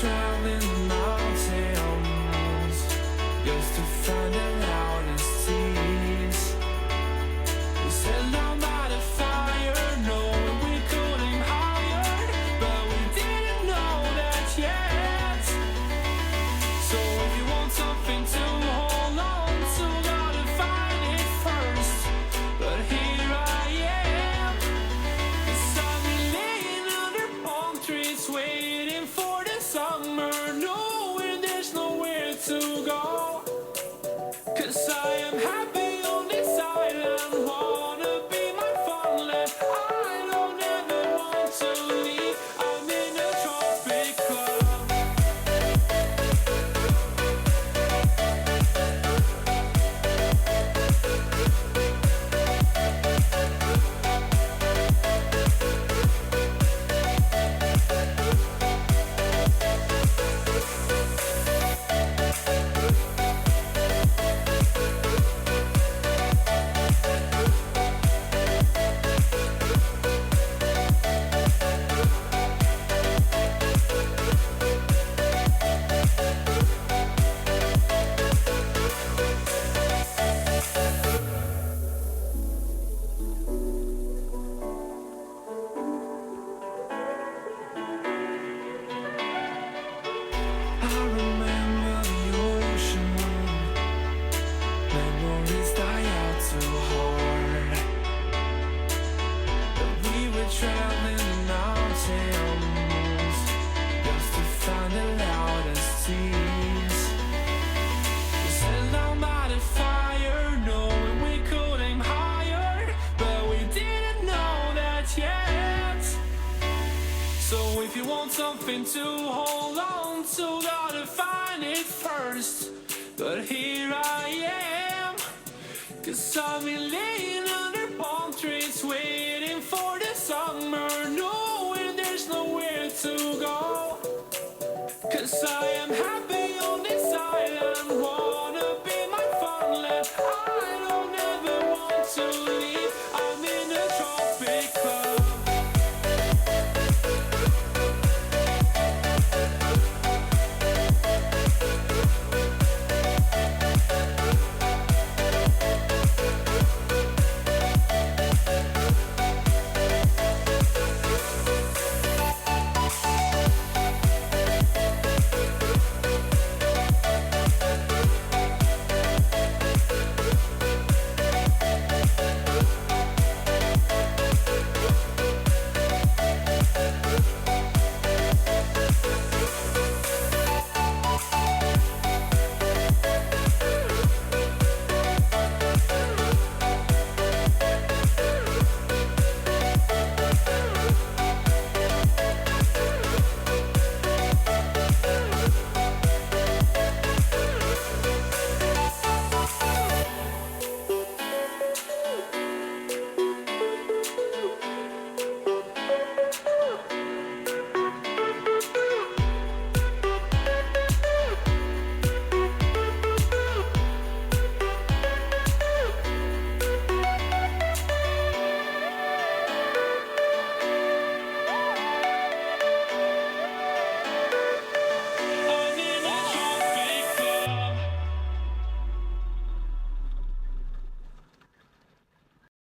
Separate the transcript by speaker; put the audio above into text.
Speaker 1: traveling mountains just to find the loudest seas. We set down by the fire, knowing we could aim higher, but we didn't know that yet. So if you want something to hold on to, gotta find it first. But here I am, 'cause I've been laying under palm trees waiting for the summer, knowing there's nowhere to go. 'Cause I am happy on this island, wanna be my farmland. I don't ever want to leave, I'm in a tropic club. I remember the ocean, memories die out too hard. But we were traveling the mountains just to find the loudest seas. We sat down by the fire, knowing we could aim higher, but we didn't know that yet. So if you want something to hold on to, gotta find it first. But here I am, 'cause I've been laying under palm trees waiting